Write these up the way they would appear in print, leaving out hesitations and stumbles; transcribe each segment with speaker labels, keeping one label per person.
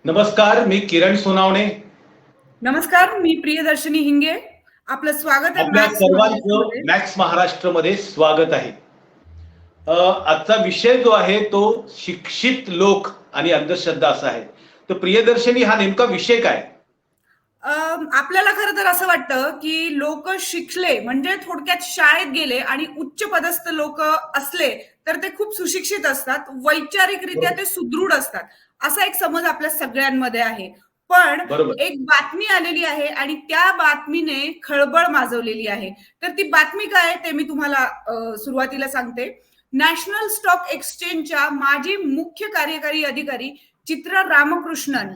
Speaker 1: नमस्कार, मी किरण सोनावणे.
Speaker 2: नमस्कार, मी प्रियदर्शनी हिंगे. आपलं स्वागत आहे
Speaker 1: आपल्या
Speaker 2: मॅक्स
Speaker 1: सर्वांचं
Speaker 2: महाराष्ट्रमध्ये.
Speaker 1: मॅक्स महाराष्ट्रमध्ये स्वागत आहे. आजचा विषय जो आहे तो शिक्षित लोक आणि अंधश्रद्धा असा आहे. तर प्रियदर्शनी, हा नेमका विषय काय?
Speaker 2: आपल्याला खरं तर असं वाटतं, की लोक शिकले म्हणजे थोडक्यात शाळेत गेले आणि उच्च पदस्थ लोक असले तर ते खूप सुशिक्षित असतात, वैचारिकरित्या
Speaker 1: बरोबर.
Speaker 2: ते सुदृढ असतात, असा एक समज आपल्या सगळ्यांमध्ये आहे. पण
Speaker 1: बरोबर.
Speaker 2: एक बातमी आलेली आहे आणि त्या बातमीने खळबळ माजवलेली आहे. तर ती बातमी काय आहे ते मी तुम्हाला सुरुवातीला सांगते. नॅशनल स्टॉक एक्सचेंजच्या माजी मुख्य कार्यकारी अधिकारी चित्रा रामकृष्णन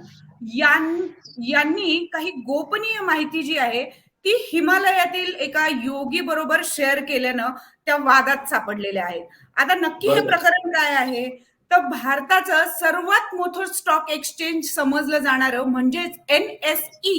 Speaker 2: यांनी काही गोपनीय माहिती जी आहे ती हिमालयातील एका योगी बरोबर शेअर केल्यानं त्या वादात सापडलेल्या आहेत. आता नक्की हे
Speaker 1: बरोबर.
Speaker 2: प्रकरण काय आहे? तर भारताचं सर्वात मोठं स्टॉक एक्सचेंज समजलं जाणारं म्हणजेच NSE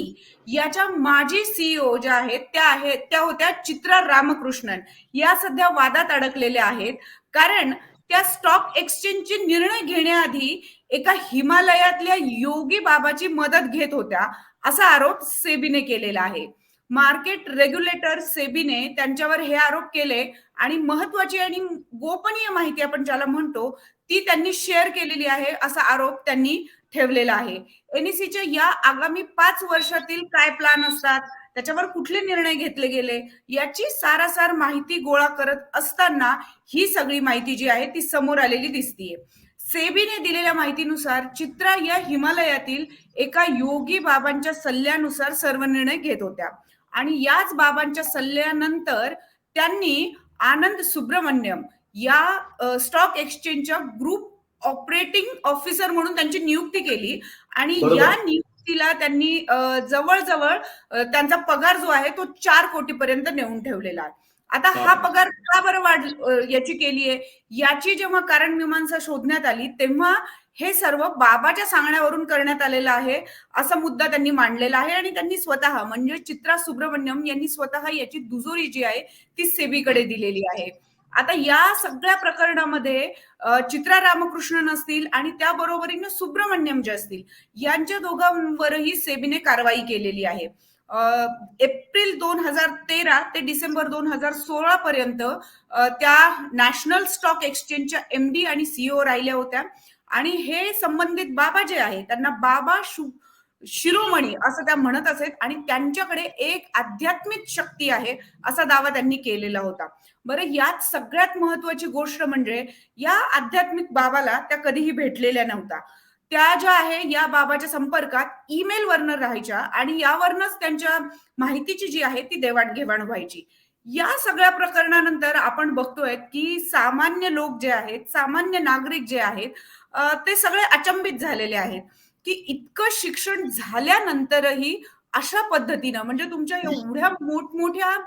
Speaker 2: याच्या माजी CEO ज्या आहेत त्या होत्या चित्रा रामकृष्णन. या सध्या वादात अडकलेल्या आहेत, कारण त्या स्टॉक एक्सचेंजचे निर्णय घेण्याआधी एका हिमालयातल्या योगी बाबाची मदत घेत होत्या, असा आरोप सेबीने केलेला आहे. मार्केट रेग्युलेटर सेबीने त्यांच्यावर हे आरोप केले आणि महत्वाची आणि गोपनीय माहिती आपण ज्याला म्हणतो ती त्यांनी शेअर केलेली आहे, असा आरोप त्यांनी ठेवलेला आहे. NECच्या या आगामी 5 वर्षातील काय प्लॅन असतात, त्याच्यावर कुठले निर्णय घेतले गेले, याची सारासार माहिती गोळा करत असताना ही सगळी माहिती जी आहे ती समोर आलेली दिसतीये. सेबीने दिलेल्या माहितीनुसार चित्रा या हिमालयातील एका योगी बाबांच्या सल्ल्यानुसार सर्व निर्णय घेत होत्या आणि याच बाबांच्या सल्ल्यानंतर त्यांनी आनंद सुब्रमण्यम या स्टॉक एक्सचेंजच्या ग्रुप ऑपरेटिंग ऑफिसर म्हणून त्यांची नियुक्ती केली आणि या
Speaker 1: बरोबर.
Speaker 2: नियुक्तीला त्यांनी जवळजवळ त्यांचा पगार जो आहे तो 4 कोटीपर्यंत नेऊन ठेवलेला आहे. आता हा
Speaker 1: बापरे.
Speaker 2: पगार का बरं याची केली आहे, याची जेव्हा कारण मीमांसा शोधण्यात आली तेव्हा हे सर्व बाबाच्या सांगण्यावरून करण्यात आलेलं आहे, असा मुद्दा त्यांनी मांडलेला आहे आणि त्यांनी स्वतः म्हणजे चित्रा सुब्रमण्यम यांनी स्वतः याची दुजोरी जी आहे ती सेबीकडे दिलेली आहे. आता या सगळ्या प्रकरणामध्ये चित्रा रामकृष्णन असतील आणि त्या बरोबरीने सुब्रमण्यम जे असतील यांच्या दोघांवरही सेबीने कारवाई केलेली आहे. एप्रिल 2013 ते डिसेंबर 2016 पर्यंत त्या नॅशनल स्टॉक एक्सचेंजच्या MD आणि CEO राहिल्या होत्या आणि हे संबंधित बाबा जे आहे त्यांना बाबा शिरोमणी असं त्या म्हणत असेल आणि त्यांच्याकडे एक आध्यात्मिक शक्ती आहे असा दावा त्यांनी केलेला होता. बरं, यात सगळ्यात महत्वाची गोष्ट म्हणजे या आध्यात्मिक बाबाला त्या कधीही भेटलेल्या नव्हत्या. त्या ज्या आहे या बाबाच्या संपर्कात ईमेल वरनं राहायच्या आणि यावरनच त्यांच्या माहितीची जी आहे ती देवाणघेवाण व्हायची. या सगळ्या प्रकरणानंतर आपण बघतोय की सामान्य लोक जे आहेत, सामान्य नागरिक जे आहेत, ते सगळे अचंबित झालेले आहेत की इतकं शिक्षण झाल्यानंतरही अशा पद्धतीनं म्हणजे तुमच्या एवढ्या मोठमोठ्या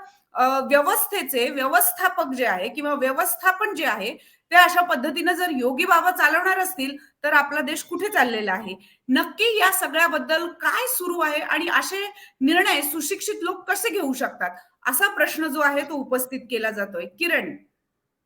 Speaker 2: व्यवस्थेचे व्यवस्थापक जे आहे किंवा व्यवस्थापन जे आहे ते अशा पद्धतीनं जर योगी बाबा चालवणार असतील तर आपला देश कुठे चाललेला आहे? नक्की या सगळ्याबद्दल काय सुरू आहे आणि असे निर्णय सुशिक्षित लोक कसे घेऊ शकतात, असा प्रश्न जो आहे तो उपस्थित केला जातोय. किरण.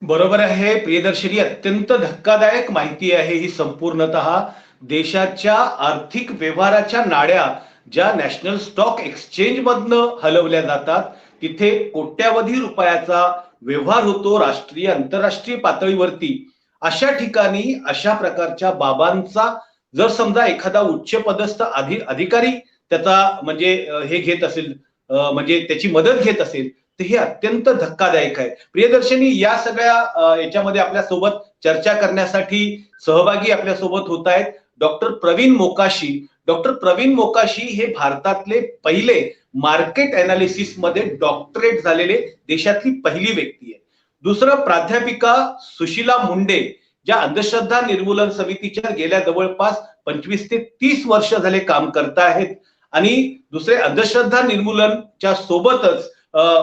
Speaker 1: बरोबर आहे प्रियदर्शनी, अत्यंत धक्कादायक माहिती आहे ही. संपूर्णतः देशाच्या आर्थिक व्यवहाराच्या नाड्या ज्या नॅशनल स्टॉक एक्सचेंज मधनं हलवल्या जातात, तिथे कोट्यावधी रुपयाचा व्यवहार होतो राष्ट्रीय आंतरराष्ट्रीय पातळीवरती. अशा ठिकाणी अशा प्रकारच्या बाबांचा जर समजा एखादा उच्च पदस्थ अधिकारी त्याचा म्हणजे हे घेत असेल, म्हणजे त्याची मदत घेत असेल, तर हे अत्यंत धक्कादायक आहे. प्रियदर्शनी, या सगळ्या याच्यामध्ये आपल्या सोबत चर्चा करण्यासाठी सहभागी आपल्या सोबत होत आहेत डॉक्टर प्रवीण मोकाशी. डॉक्टर प्रवीण मोकाशी हे भारतातले पहिले मार्केट अनालिसिस मध्ये डॉक्टरेट झालेले देशातली पहिली व्यक्ती आहे. दुसरं, प्राध्यापिका सुशीला मुंडे, ज्या अंधश्रद्धा निर्मूलन समितीच्या गेल्या जवळपास 25 ते 30 वर्ष झाले काम करत आहेत. आणि दुसरे, अंधश्रद्धा निर्मूलनच्या सोबतच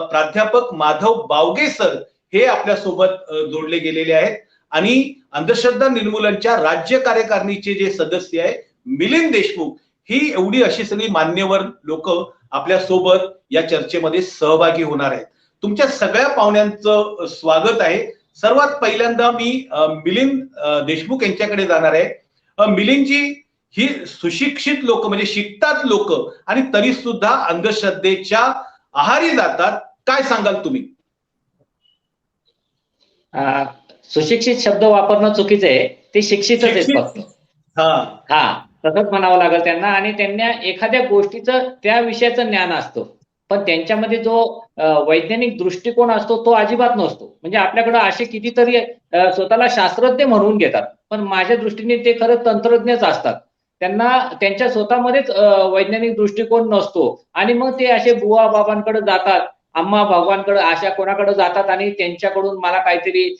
Speaker 1: प्राध्यापक माधव बावगे सर हे आपल्या सोबत जोडले गेलेले आहेत. आणि अंधश्रद्धा निर्मूलनच्या राज्य कार्यकारिणीचे जे सदस्य आहे मिलिंद देशमुख, ही एवढी अशी सगळी मान्यवर लोक आपल्या सोबत या चर्चेमध्ये सहभागी होणार आहेत. तुमच्या सगळ्या पाहुण्यांचं स्वागत आहे. सर्वात पहिल्यांदा मी मिलिंद देशमुख यांच्याकडे जाणार आहे. मिलिंदजी, ही सुशिक्षित लोक म्हणजे शिकतात लोक आणि तरी सुद्धा अंधश्रद्धेच्या आहारी जातात. काय सांगाल तुम्ही?
Speaker 3: अं, सुशिक्षित शब्द वापरणं चुकीचं आहे. ते शिक्षितच आहेत
Speaker 1: शिक्षित.
Speaker 3: फक्त.
Speaker 1: हा
Speaker 3: हा, तसंच म्हणावं लागेल त्यांना. आणि त्यांना एखाद्या गोष्टीचं त्या विषयाचं ज्ञान असतं, पण त्यांच्यामध्ये जो वैज्ञानिक दृष्टिकोन असतो तो अजिबात नसतो. म्हणजे आपल्याकडे असे कितीतरी स्वतःला शास्त्रज्ञ म्हणून घेतात, पण माझ्या दृष्टीने ते खरं तंत्रज्ञच असतात. त्यांना त्यांच्या स्वतःमध्येच वैज्ञानिक दृष्टिकोन नसतो आणि मग ते असे बुवा बाबांकडे जातात, आम्हा भगवानकडे, अशा कोणाकडे जातात आणि त्यांच्याकडून मला काहीतरी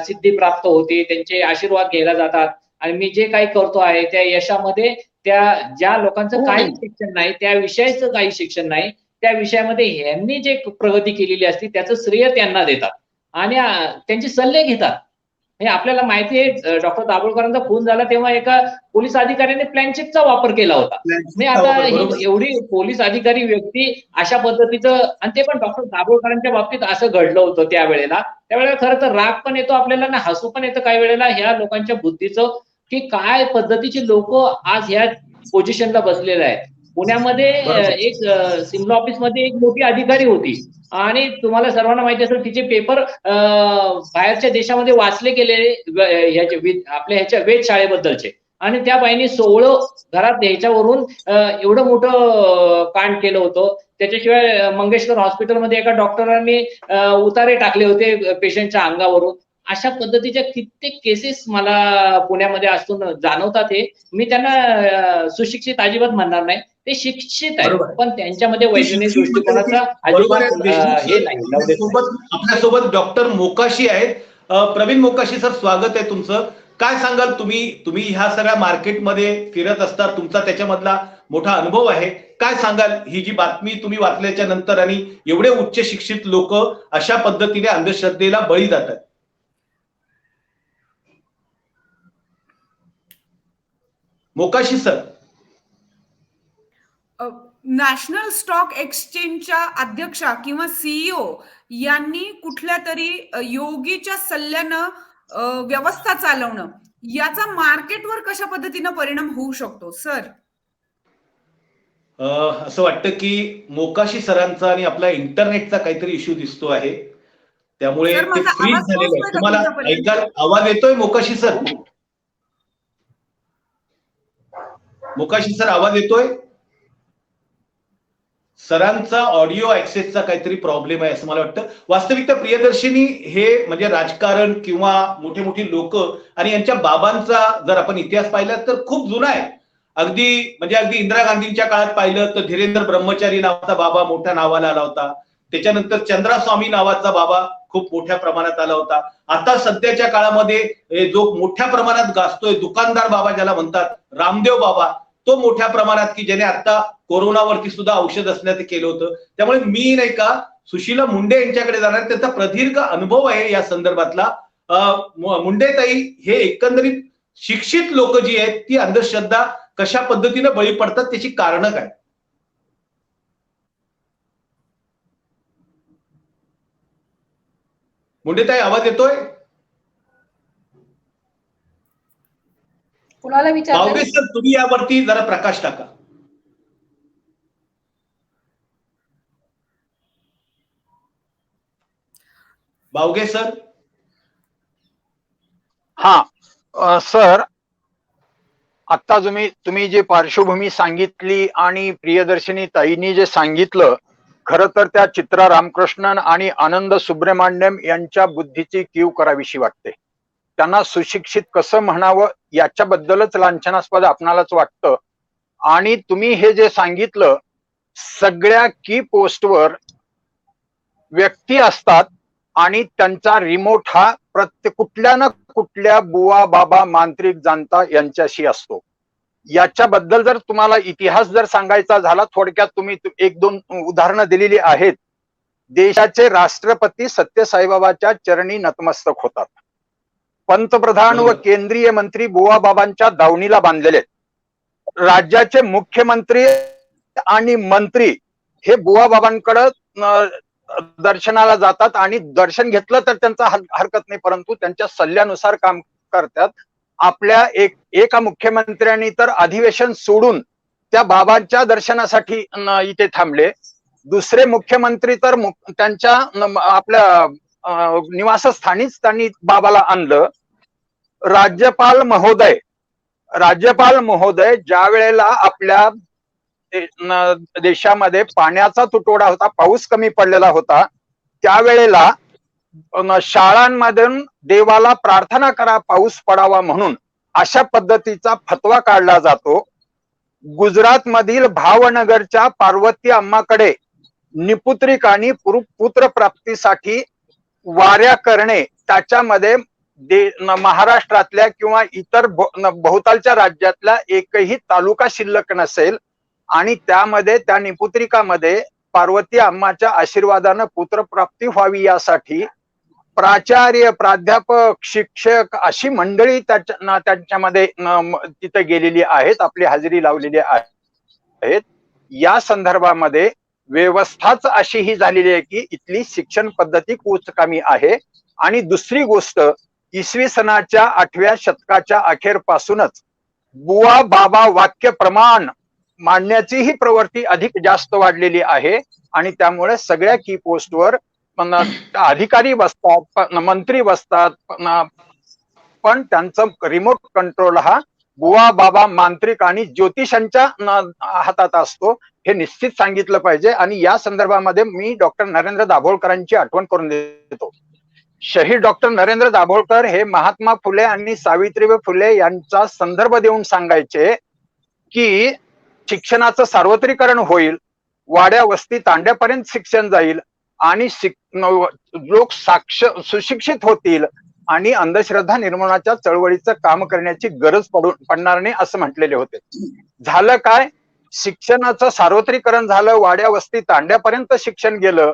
Speaker 3: सिद्धी प्राप्त होते, त्यांचे आशीर्वाद घ्यायला जातात आणि मी जे काही करतो आहे त्या यशामध्ये त्या ज्या लोकांचं काही शिक्षण नाही, त्या विषयाचं काही शिक्षण नाही, त्या विषयामध्ये यांनी जे प्रगती केलेली असते त्याचं श्रेय त्यांना देतात आणि त्यांचे सल्ले घेतात. हे आपल्याला माहिती आहे, डॉक्टर दाभोळकरांचा खून झाला तेव्हा एका पोलीस अधिकाऱ्याने प्लॅनचेटचा वापर केला होता. मी आता
Speaker 1: बरोबर.
Speaker 3: ही एवढी पोलीस अधिकारी व्यक्ती अशा पद्धतीचं, आणि ते पण डॉक्टर दाभोळकरांच्या बाबतीत असं घडलं होतं त्यावेळेला खरं तर राग पण येतो आपल्याला ना हसू पण येतं काही वेळेला ह्या लोकांच्या बुद्धीचं, की काय पद्धतीची लोक आज ह्या पोझिशनला बसलेले आहेत. पुण्यामध्ये
Speaker 1: बरोबर.
Speaker 3: एक सिमला ऑफिस मध्ये एक मोठी अधिकारी होती आणि तुम्हाला सर्वांना माहिती असेल तिचे पेपर बाहेरच्या देशामध्ये वाचले गेले आपल्या ह्याच्या वेधशाळेबद्दलचे, आणि त्या बाईने 16 घरात ह्याच्यावरून एवढं मोठं कांड केलं होतं. त्याच्याशिवाय मंगेशकर हॉस्पिटलमध्ये एका डॉक्टरांनी उतारे टाकले होते पेशंटच्या अंगावरून. अशा पद्धतीच्या कित्येक केसेस मला पुण्यामध्ये असून जाणवतात. हे मी त्यांना सुशिक्षित अजिबात म्हणणार नाही, ते शिक्षित आहेत,
Speaker 1: बरोबर.
Speaker 3: पण त्यांच्यामध्ये
Speaker 1: ती
Speaker 3: वैज्ञानिक
Speaker 1: शिक्षित
Speaker 3: दृष्टिकोनाचा
Speaker 1: बरोबर आहे.
Speaker 3: अजिबात
Speaker 1: देशमुख
Speaker 3: हे
Speaker 1: सर,
Speaker 3: नाही, नवदेत नाही.
Speaker 1: आपल्यासोबत डॉक्टर मोकाशी आहेत. प्रवीण मोकाशी सर, स्वागत आहे तुमचं. काय सांगाल तुम्ही? तुम्ही ह्या सगळ्या मार्केटमध्ये फिरत असतात, तुमचा त्याच्यामधला मोठा अनुभव आहे. काय सांगाल ही जी बातमी तुम्ही वाचल्याच्या नंतर आणि एवढे उच्च शिक्षित लोक अशा पद्धतीने अंधश्रद्धेला बळी जातात? मोकाशी सर.
Speaker 2: नॅशनल स्टॉक एक्सचेंजच्या अध्यक्षा किंवा सीईओ यांनी कुठल्या तरी योगीच्या सल्ल्यानं व्यवस्था चालवणं, याचा मार्केटवर कशा पद्धतीनं परिणाम होऊ शकतो सर?
Speaker 1: असं वाटतं की मोकाशी सरांचा आणि आपला इंटरनेटचा काहीतरी इश्यू दिसतो आहे, त्यामुळे
Speaker 2: सर,
Speaker 1: ते
Speaker 2: माझा
Speaker 1: फ्रीज
Speaker 2: आवाज
Speaker 1: झालेलं
Speaker 2: पोहोचतोय
Speaker 1: आहे.
Speaker 2: का
Speaker 1: तुम्हाला
Speaker 2: तुमच्यापर्यंत?
Speaker 1: ऐकायला आवाज येतोय मोकाशी सर? मोकाशी सर, आवाज येतोय? सरांचा ऑडिओ ऍक्सेसचा काहीतरी प्रॉब्लेम आहे असं मला वाटतं. वास्तविकता प्रियदर्शिनी हे म्हणजे राजकारण किंवा मोठे मोठी लोक आणि यांच्या बाबांचा जर आपण इतिहास पाहिला तर खूप जुना आहे. अगदी इंदिरा गांधींच्या काळात पाहिलं तर धीरेंद्र ब्रह्मचारी नावाचा बाबा मोठ्या नावाला आला होता. त्याच्यानंतर चंद्रास्वामी नावाचा बाबा खूप मोठ्या प्रमाणात आला होता. आता सध्याच्या काळामध्ये जो मोठ्या प्रमाणात गाजतोय दुकानदार बाबा ज्याला म्हणतात, रामदेव बाबा, तो मोठ्या प्रमाणात, की ज्याने आता कोरोनावरती सुद्धा औषध असण्याचं केलं होतं. त्यामुळे मी नाही का सुशीला मुंडे यांच्याकडे जाणार, त्यांचा प्रदीर्घ अनुभव आहे या संदर्भातला. मुंडेताई, हे एकंदरीत शिक्षित लोक जी आहेत ती अंधश्रद्धा कशा पद्धतीने बळी पडतात, त्याची कारणं काय? मुंडेताई, आवाज येतोय?
Speaker 4: कुणाला विचारलं?
Speaker 1: बावगे सर, तुम्ही यावरती जरा प्रकाश टाका. बावगे सर.
Speaker 5: हा सर, आता तुम्ही जे पार्श्वभूमी सांगितली आणि प्रियदर्शिनी ताईंनी जे सांगितलं, खरं तर त्या चित्रा रामकृष्णन आणि आनंद सुब्रमण्यम यांच्या बुद्धीची कीव करावीशी वाटते. त्यांना सुशिक्षित कसं म्हणावं याच्याबद्दलच लांछनास्पद आपणालाच वाटतं. आणि तुम्ही हे जे सांगितलं, सगळ्या की पोस्टवर व्यक्ती असतात आणि त्यांचा रिमोट हा कुठल्या ना कुठल्या बुवा बाबा मांत्रिक जाणता यांच्याशी असतो. याच्याबद्दल जर तुम्हाला इतिहास जर सांगायचा झाला, थोडक्यात तुम्ही एक दोन उदाहरणं दिलेली आहेत. देशाचे राष्ट्रपती सत्यसाईबाबाच्या चरणी नतमस्तक होतात. पंतप्रधान व केंद्रीय मंत्री बुवा बाबांच्या दावणीला बांधलेले. राज्याचे मुख्यमंत्री आणि मंत्री हे बुवा बाबांकडे दर्शनाला जातात आणि दर्शन घेतलं तर त्यांचा हरकत नाही, परंतु त्यांच्या सल्ल्यानुसार काम करतात. आपल्या एका मुख्यमंत्र्यांनी तर अधिवेशन सोडून त्या बाबांच्या दर्शनासाठी इथे थांबले. दुसरे मुख्यमंत्री तर त्यांच्या आपल्या निवासस्थानीच त्यांनी बाबाला आणलं. राज्यपाल महोदय ज्या वेळेला आपल्या देशामध्ये पाण्याचा तुटवडा होता, पाऊस कमी पडलेला होता, त्यावेळेला शाळांमधून देवाला प्रार्थना करा पाऊस पडावा म्हणून अशा पद्धतीचा फतवा काढला जातो. गुजरात मधील भावनगरच्या पार्वती अम्माकडे निपुत्रिक आणि पुत्र प्राप्तीसाठी वाऱ्या करणे, त्याच्यामध्ये महाराष्ट्रातल्या किंवा इतर बहुतालच्या राज्यातल्या एकही तालुका शिल्लक नसेल आणि त्यामध्ये त्या निपुत्रिकामध्ये पार्वती अम्माच्या आशीर्वादानं पुत्रप्राप्ती व्हावी यासाठी प्राचार्य, प्राध्यापक, शिक्षक अशी मंडळी त्यांच्यामध्ये तिथे गेलेली आहेत, आपली हजेरी लावलेली आहेत. या संदर्भामध्ये व्यवस्थाच अशी ही झालेली आहे की इथली शिक्षण पद्धती कुचकामी आहे. आणि दुसरी गोष्ट, इसवी सनाच्या 8व्या शतकाच्या अखेरपासूनच बुवा बाबा वाक्य प्रमाण मांडण्याची ही प्रवृत्ती अधिक जास्त वाढलेली आहे. आणि त्यामुळे सगळ्या की पोस्टवर अधिकारी बसतात, मंत्री बसतात, पण त्यांचं रिमोट कंट्रोल हा बुवा बाबा मांत्रिक आणि ज्योतिषांच्या हातात असतो, हे निश्चित सांगितलं पाहिजे. आणि या संदर्भामध्ये मी डॉक्टर नरेंद्र दाभोळकरांची आठवण करून देतो. शहीद डॉक्टर नरेंद्र दाभोळकर हे महात्मा फुले आणि सावित्रीबाई फुले यांचा संदर्भ देऊन सांगायचे की शिक्षणाचं सार्वत्रिकरण होईल, वाड्या वस्ती तांड्यापर्यंत शिक्षण जाईल आणि लोक सुशिक्षित होतील आणि अंधश्रद्धा निर्मूलनाच्या चळवळीचं काम करण्याची गरज पडणार नाही असं म्हटलेले होते. झालं काय? शिक्षणाचं सार्वत्रिकरण झालं, वाड्या वस्ती तांड्यापर्यंत शिक्षण गेलं,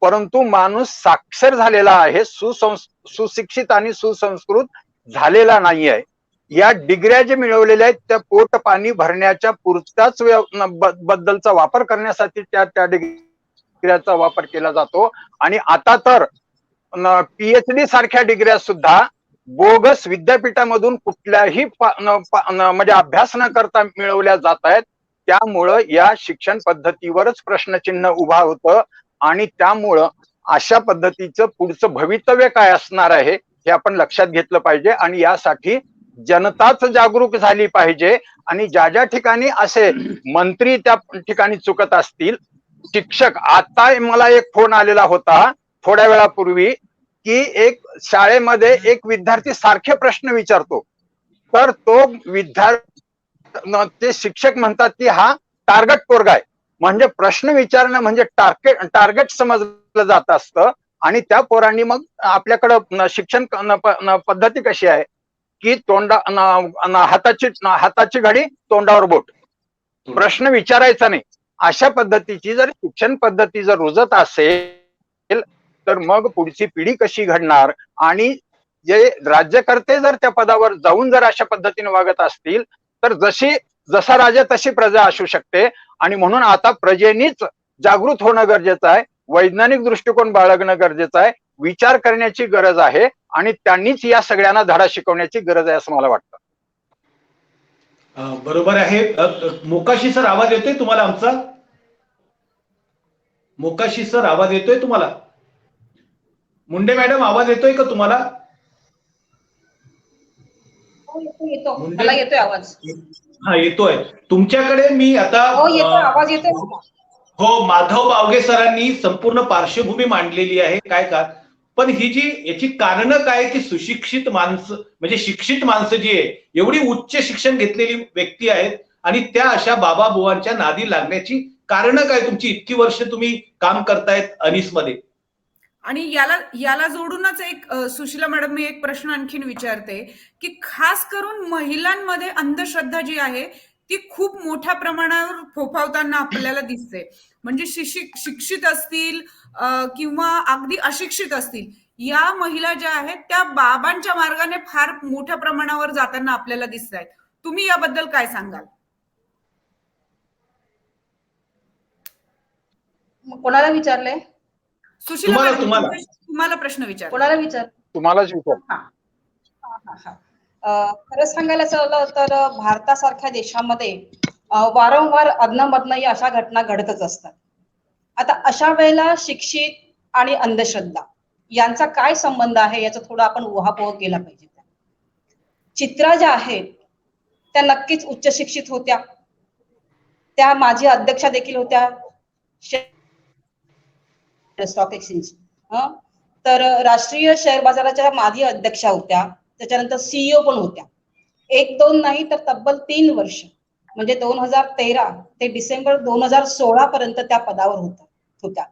Speaker 5: परंतु माणूस साक्षर झालेला आहे, सुशिक्षित आणि सुसंस्कृत झालेला नाही आहे. या डिग्र्या जे मिळवलेल्या आहेत त्या पोट पाणी भरण्याच्या पुरताच बद्दलचा वापर करण्यासाठी त्या डिग्र्याचा वापर केला जातो. आणि आता तर PhD सारख्या डिग्र्या सुद्धा बोगस विद्यापीठामधून कुठल्याही म्हणजे अभ्यास न करता मिळवल्या जात आहेत. त्यामुळं या शिक्षण पद्धतीवरच प्रश्नचिन्ह उभा होतं आणि त्यामुळं अशा पद्धतीचं पुढचं भवितव्य काय असणार आहे हे आपण लक्षात घेतलं पाहिजे. आणि यासाठी जनताच जागरूक झाली पाहिजे. आणि ज्या ज्या ठिकाणी असे मंत्री त्या ठिकाणी चुकत असतील, शिक्षक, आता मला एक फोन आलेला होता थोड्या वेळापूर्वी की एक शाळेमध्ये एक विद्यार्थी सारखे प्रश्न विचारतो, तर तो ते शिक्षक म्हणतात की हा टार्गेट पोरगा आहे, म्हणजे प्रश्न विचारणं म्हणजे टार्गेट समजलं जात असतं. आणि त्या पोरांनी मग आपल्याकडं शिक्षण पद्धती कशी आहे की हाताची घडी तोंडावर बोट, प्रश्न विचारायचा नाही. अशा पद्धतीची जर शिक्षण पद्धती जर रुजत असेल तर मग पुढची पिढी कशी घडणार? आणि जे राज्यकर्ते जर त्या पदावर जाऊन जर अशा पद्धतीने वागत असतील तर जसा राजा तशी प्रजा असू शकते. आणि म्हणून आता प्रजेनीच जागृत होणं गरजेचं आहे, वैज्ञानिक दृष्टिकोन बाळगणं गरजेचं आहे, विचार करण्याची गरज आहे आणि त्यांनीच या सगळ्यांना धडा शिकवण्याची गरज आहे असं मला वाटतं.
Speaker 1: बरोबर आहे. मोकाशी सर आवाज येतोय तुम्हाला आमचा? मोकाशी सर आवाज येतोय तुम्हाला? मुंडे मॅडम आवाज येतोय का तुम्हाला?
Speaker 4: येतो, मला येतोय आवाज.
Speaker 1: हा येतोय. तुमच्याकडे मी आता
Speaker 4: आवाज येतोय.
Speaker 1: हो, माधव बावगे सरांनी संपूर्ण पार्श्वभूमी मांडलेली आहे काय का, पण याची कारणं काय की सुशिक्षित माणसं म्हणजे शिक्षित माणसं जी आहे एवढी उच्च शिक्षण घेतलेली व्यक्ती आहेत आणि त्या अशा बाबा बुवांच्या नादी लागण्याची कारणं काय? तुमची इतकी वर्ष तुम्ही काम करतायत अनिस मध्ये.
Speaker 2: आणि याला जोडूनच एक सुशीला मॅडम मी एक प्रश्न आणखीन विचारते की खास करून महिलांमध्ये अंधश्रद्धा जी आहे ती खूप मोठ्या प्रमाणावर फोफावताना आपल्याला दिसते. म्हणजे शिक्षित असतील किंवा अगदी अशिक्षित असतील, या महिला ज्या आहेत त्या बाबांच्या मार्गाने फार मोठ्या प्रमाणावर जाताना आपल्याला दिसत आहेत. तुम्ही याबद्दल काय सांगाल?
Speaker 4: कोणाला विचारलंय?
Speaker 2: सुशीला मॅडम तुम्हाला प्रश्न विचार.
Speaker 4: कोणाला विचार?
Speaker 5: तुम्हालाच विचार.
Speaker 4: खरं सांगायला झालं तर भारतासारख्या देशामध्ये वारंवार अधनंमधनही अशा घटना घडतच असतात. आता अशा वेळेला शिक्षित आणि अंधश्रद्धा यांचा काय संबंध आहे याचा थोडा आपण उहापोह केला पाहिजे. चित्रा ज्या आहेत त्या नक्कीच उच्च शिक्षित होत्या, त्या माजी अध्यक्षा देखील होत्या स्टॉक एक्सचेंज, तर राष्ट्रीय शेअर बाजाराच्या माजी अध्यक्षा होत्या, त्याच्यानंतर सीईओ पण होत्या. 1-2 नाही तर तब्बल 3 वर्ष म्हणजे 2013 ते डिसेंबर 2016 पर्यंत त्या पदावर होत्या.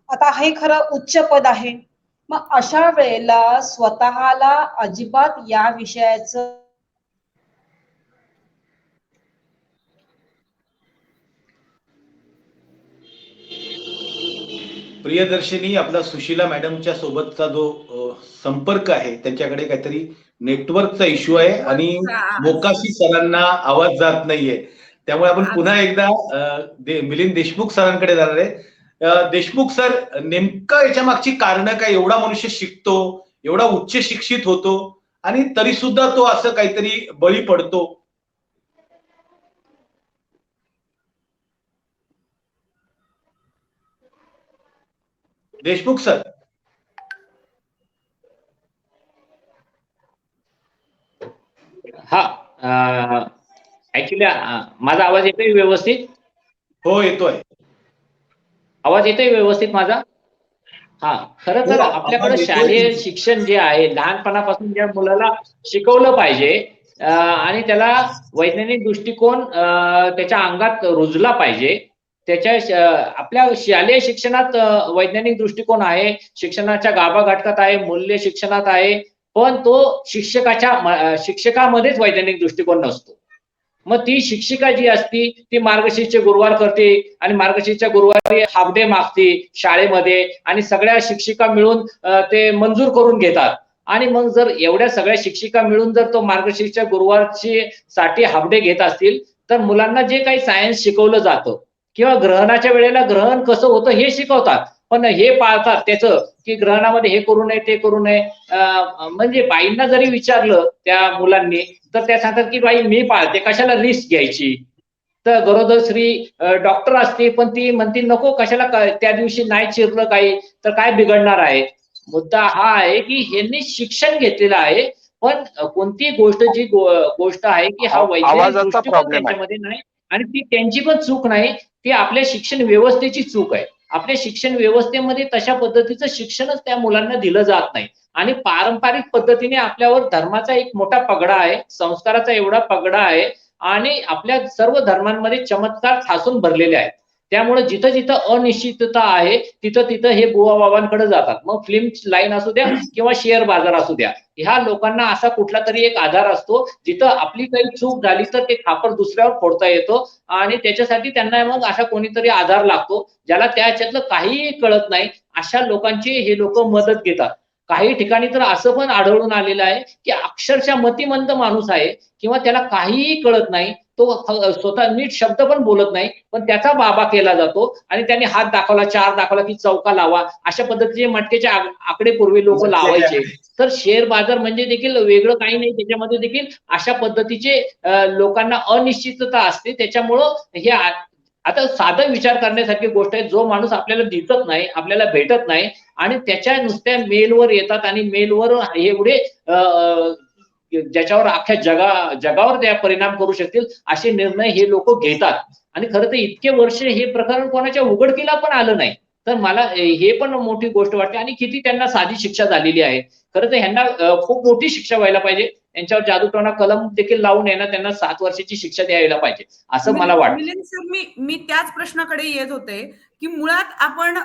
Speaker 4: आता हे खरं उच्च पद आहे. मग अशा वेळेला स्वतःला अजिबात या विषयाचं
Speaker 1: प्रियदर्शिनी, आपला सुशीला मॅडमच्या सोबतचा जो संपर्क आहे त्यांच्याकडे काहीतरी नेटवर्कचा इश्यू आहे आणि मोकाशी सरांना आवाज जात नाहीये. त्यामुळे आपण पुन्हा एकदा मिलिंद देशमुख सरांकडे जाणार आहे. देशमुख सर, नेमकं याच्या मागची कारणं काय? एवढा मनुष्य शिकतो, एवढा उच्च शिक्षित होतो आणि तरी सुद्धा तो असं काहीतरी बळी पडतो. देशमुख सर.
Speaker 3: हा, ऍक्च्युली माझा आवाज येतोय व्यवस्थित?
Speaker 1: हो, येतोय.
Speaker 3: आवाज येतोय व्यवस्थित माझा? हा, खरं तर आपल्याकडे शालेय शिक्षण जे आहे लहानपणापासून ज्या मुलाला शिकवलं पाहिजे आणि त्याला वैज्ञानिक दृष्टिकोन त्याच्या अंगात रुजला पाहिजे. त्याच्या आपल्या शालेय शिक्षणात वैज्ञानिक दृष्टिकोन आहे, शिक्षणाच्या गाभागाठकात आहे, मूल्य शिक्षणात आहे, पण तो शिक्षकामध्येच वैज्ञानिक दृष्टिकोन नसतो. मग ती शिक्षिका जी असती ती मार्गशीर्षचे गुरुवार करते आणि मार्गशीर्षच्या गुरुवारी हाफ डे मागते शाळेमध्ये आणि सगळ्या शिक्षिका मिळून ते मंजूर करून घेतात. आणि मग जर एवढ्या सगळ्या शिक्षिका मिळून जर तो मार्गशीर्षच्या गुरुवारची साठी हाफ डे घेत असतील तर मुलांना जे काही सायन्स शिकवलं जातं किंवा ग्रहणाच्या वेळेला ग्रहण कसं होतं हे शिकवतात, पण हे पाळतात त्याचं की ग्रहणामध्ये हे करू नये ते करू नये. म्हणजे बाईंना जरी विचारलं त्या मुलांनी तर त्या सांगतात की बाई मी पाळते, कशाला रिस्क घ्यायची. तर गरोदर स्त्री डॉक्टर असते पण ती म्हणते नको, कशाला त्या दिवशी नाही चिरलं काही तर काय बिघडणार आहे. मुद्दा हा आहे की ह्यांनी शिक्षण घेतलेलं आहे पण कोणती गोष्ट जी गोष्ट आहे की हा वैज्ञानिक दृष्टिकोन त्यांच्यामध्ये नाही आणि ती त्यांची पण चूक नाही, ती आपल्या शिक्षण व्यवस्थेची चूक आहे. आपल्या शिक्षण व्यवस्थेमध्ये तशा पद्धतीचं शिक्षणच त्या मुलांना दिलं जात नाही आणि पारंपरिक पद्धतीने आपल्यावर धर्माचा एक मोठा पगडा आहे, संस्काराचा एवढा पगडा आहे आणि आपल्या सर्व धर्मांमध्ये चमत्कार ठासून भरलेले आहेत. त्यामुळे जिथं जिथं अनिश्चितता आहे तिथं तिथं हे बुवा बाबांकडे जातात. मग फिल्म लाईन असू द्या किंवा शेअर बाजार असू द्या, ह्या लोकांना असा कुठला तरी एक आधार असतो जिथं आपली काही चूक झाली तर ते खापर दुसऱ्यावर फोडता येतो आणि त्याच्यासाठी त्यांना मग असा कोणीतरी आधार लागतो ज्याला त्याच्यातलं काहीही कळत नाही. अशा लोकांची हे लोक मदत घेतात. काही ठिकाणी तर असं पण आढळून आलेलं आहे की अक्षरशः मतिमंद माणूस आहे किंवा त्याला काहीही कळत नाही, तो स्वतः नीट शब्द पण बोलत नाही पण त्याचा बाबा केला जातो आणि त्याने हात दाखवला, 4 दाखवला की चौका लावा, अशा पद्धतीचे मटकेचे आकडे पूर्वी लोक लावायचे. तर शेअर बाजार म्हणजे देखील वेगळं काही नाही, त्याच्यामध्ये देखील अशा पद्धतीचे लोकांना अनिश्चितता असते. त्याच्यामुळं हे आता साधं विचार करण्यासारखी गोष्ट आहे. जो माणूस आपल्याला दिसत नाही, आपल्याला भेटत नाही आणि त्याच्या नुसत्या मेलवर येतात आणि मेलवर एवढे ज्याच्यावर अख्ख्या जगावर त्या परिणाम करू शकतील असे निर्णय हे लोक घेतात. आणि खरं तर इतके वर्ष हे प्रकरण कोणाच्या उघडकीला पण आलं नाही, तर मला हे पण मोठी गोष्ट वाटते. आणि किती त्यांना साधी शिक्षा झालेली आहे. खरं तर ह्यांना खूप मोठी शिक्षा व्हायला पाहिजे. यांच्यावर जादूटोणा कलम देखील लावून त्यांना 7 वर्षाची शिक्षा द्यायला पाहिजे असं मला वाटतं.
Speaker 2: मिलिंद सर, मी त्याच प्रश्नाकडे येत होते की मुळात आपण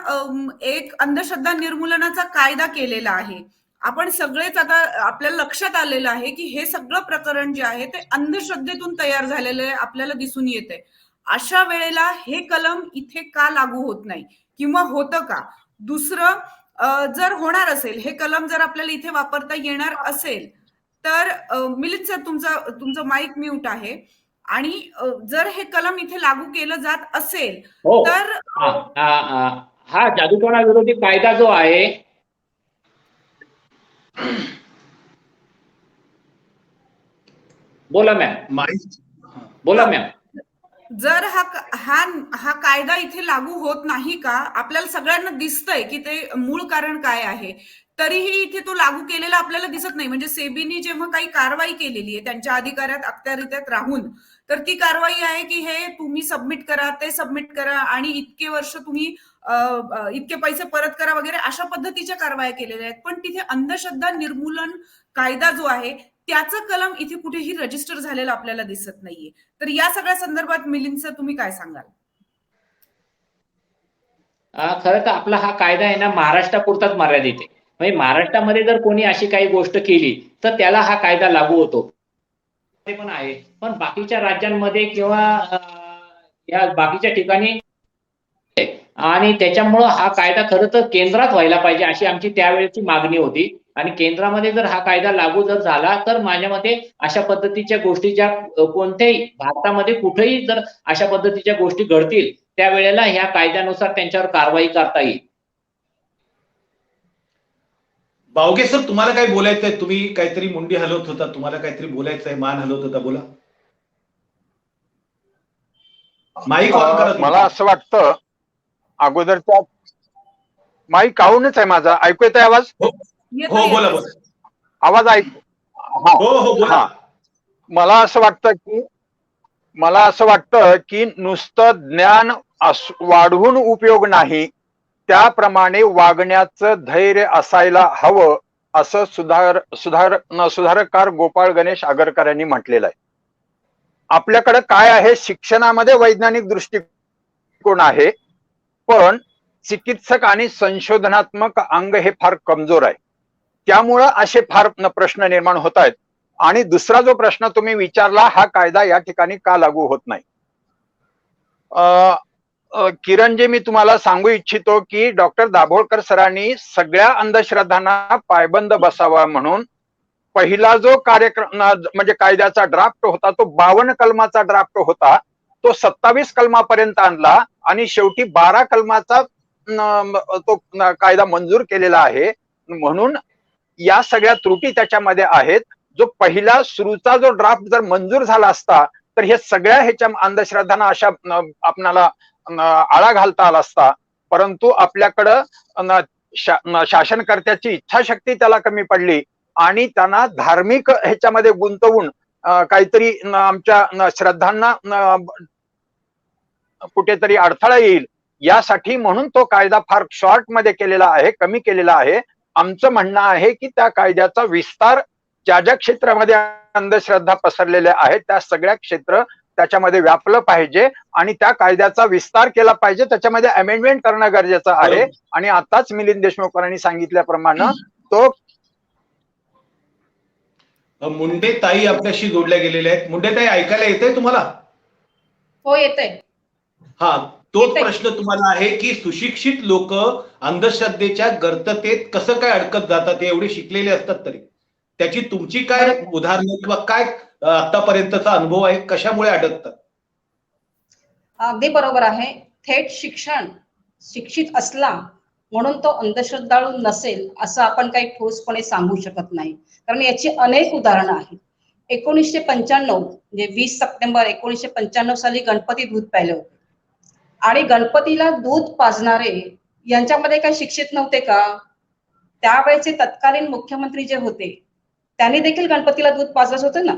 Speaker 2: एक अंधश्रद्धा निर्मूलनाचा कायदा केलेला आहे. आपण सगळेच आता आपल्याला लक्षात आलेलं आहे की हे सगळं प्रकरण जे आहे ते अंधश्रद्धेतून तयार झालेलं आहे, आपल्याला दिसून येते. अशा वेळेला हे कलम इथे का लागू होत नाही किंवा होतं का? दुसरं, जर होणार असेल हे कलम, जर आपल्याला इथे वापरता येणार असेल तर मिलिंद सर तुमचं माईक म्यूट आहे. आणि जर हे कलम इथे लागू केलं जात असेल तर
Speaker 3: हा जादूटोणा विरोधी कायदा जो आहे बोला मॅम,
Speaker 1: माहिती
Speaker 3: बोला मॅम.
Speaker 2: जर हा हा हा कायदा इथे लागू होत नाही का, आपल्याला सगळ्यांना दिसतंय की ते मूळ कारण काय आहे, तरीही इथे तो लागू केलेला आपल्याला दिसत नाही. म्हणजे सेबीने जेव्हा काही कारवाई केलेली आहे त्यांच्या अधिकारात अखत्यारीत्यात राहून, तर ती कारवाई आहे की हे तुम्ही सबमिट करा, ते सबमिट करा आणि इतके वर्ष तुम्ही इतके पैसे परत करा वगैरे अशा पद्धतीच्या कारवाया केलेल्या आहेत. पण तिथे अंधश्रद्धा निर्मूलन कायदा जो आहे त्याचं कलम इथे कुठेही रजिस्टर झालेलं आपल्याला दिसत नाहीये. तर या सगळ्या संदर्भात मिलिंद सर तुम्ही काय सांगाल?
Speaker 3: खरं तर आपला हा कायदा आहे ना महाराष्ट्रापुरताच मर्यादित आहे. म्हणजे महाराष्ट्रामध्ये जर कोणी अशी काही गोष्ट केली तर त्याला हा कायदा लागू होतो. ते पण आहे, पण बाकीच्या राज्यांमध्ये किंवा या बाकीच्या ठिकाणी आणि त्याच्यामुळं हा कायदा खरं तर केंद्रात व्हायला पाहिजे अशी आमची त्यावेळेची मागणी होती. आणि केंद्रामध्ये जर हा कायदा लागू जर झाला तर माझ्या मते अशा पद्धतीच्या गोष्टी ज्या कोणत्याही भारतामध्ये कुठेही जर अशा पद्धतीच्या गोष्टी घडतील त्यावेळेला ह्या कायद्यानुसार त्यांच्यावर कारवाई करता येईल.
Speaker 1: बावगे सर, तुम्हाला काय बोलायचंय? तुम्ही काहीतरी मुंडी हलवत होता, तुम्हाला काहीतरी बोलायचंय, मान हलवत होता, बोला. माईक ऑन करा.
Speaker 5: मला असं वाटतं अगोदरच्या माईक काऊनच आहे माझा, ऐकू येतोय आवाज?
Speaker 1: हो, बोला बोला.
Speaker 5: आवाज ऐकू?
Speaker 1: हो बोला.
Speaker 5: हा, मला असं वाटतं की नुसतं ज्ञान वाढवून उपयोग नाही, त्याप्रमाणे वागण्याचं धैर्य असायला हवं असं सुधारकार गोपाळ गणेश आगरकर यांनी म्हटलेलं आहे. आपल्याकडे काय आहे, शिक्षणामध्ये वैज्ञानिक दृष्टिकोन आहे, पण चिकित्सक आणि संशोधनात्मक अंग हे फार कमजोर आहे. त्यामुळं असे फार प्रश्न निर्माण होत आहेत. आणि दुसरा जो प्रश्न तुम्ही विचारला, हा कायदा या ठिकाणी का लागू होत नाही, किरणजी मी तुम्हाला सांगू इच्छितो की डॉक्टर दाभोळकर सरांनी सगळ्या अंधश्रद्धांना पायबंद बसावा म्हणून पहिला जो कार्यक्रम म्हणजे कायद्याचा ड्राफ्ट होता तो 52 कलमाचा ड्राफ्ट होता, तो 27 कलमापर्यंत आणला आणि शेवटी 12 कलमाचा तो कायदा मंजूर केलेला आहे. म्हणून या सगळ्या त्रुटी त्याच्यामध्ये आहेत. जो पहिला सुरूचा जो ड्राफ्ट जर मंजूर झाला असता तर हे सगळ्या ह्याच्या अंधश्रद्धांना अशा आपणाला आळा घालता आला असता. परंतु आपल्याकडं शासनकर्त्याची इच्छाशक्ती त्याला कमी पडली आणि त्यांना धार्मिक ह्याच्यामध्ये गुंतवून काहीतरी आमच्या श्रद्धांना कुठेतरी अडथळा येईल यासाठी म्हणून तो कायदा फार शॉर्ट मध्ये केलेला आहे, कमी केलेला आहे. आमचं म्हणणं आहे की त्या कायद्याचा विस्तार ज्या ज्या क्षेत्रामध्ये अंधश्रद्धा पसरलेल्या आहेत त्या सगळ्या क्षेत्र त्याच्यामध्ये व्यापलं पाहिजे आणि त्या कायद्याचा विस्तार केला पाहिजे. त्याच्यामध्ये अमेंडमेंट करणं गरजेचं आहे. आणि आताच मिलिंद देशमुखांनी सांगितल्याप्रमाणे तो
Speaker 1: मुंडे ताई आपल्याशी जोडल्या गेलेल्या आहेत. मुंडे ताई, ऐकायला येतंय तुम्हाला?
Speaker 4: हो, येतंय.
Speaker 1: हा, तोच प्रश्न तुम्हाला आहे की सुशिक्षित लोक अंधश्रद्धेच्या गर्ततेत कसं काय अडकत जातात? ते एवढे शिकलेले असतात तरी त्याची तुमची काय उदाहरणं किंवा काय आतापर्यंतचा अनुभव आहे, कशामुळे अडकतात?
Speaker 4: अगदी बरोबर आहे. थेट शिक्षित असला म्हणून तो अंधश्रद्धाळू नसेल असं आपण काही ठोसपणे सांगू शकत नाही, कारण याची अनेक उदाहरणं आहेत. 1995 म्हणजे 20 सप्टेंबर 1995 साली गणपती दूध प्यायले होते आणि गणपतीला दूध पाजणारे यांच्यामध्ये काही शिक्षित नव्हते का? त्यावेळेचे तत्कालीन मुख्यमंत्री जे होते त्यांनी देखील गणपतीला दूध पाजलंच होतं ना.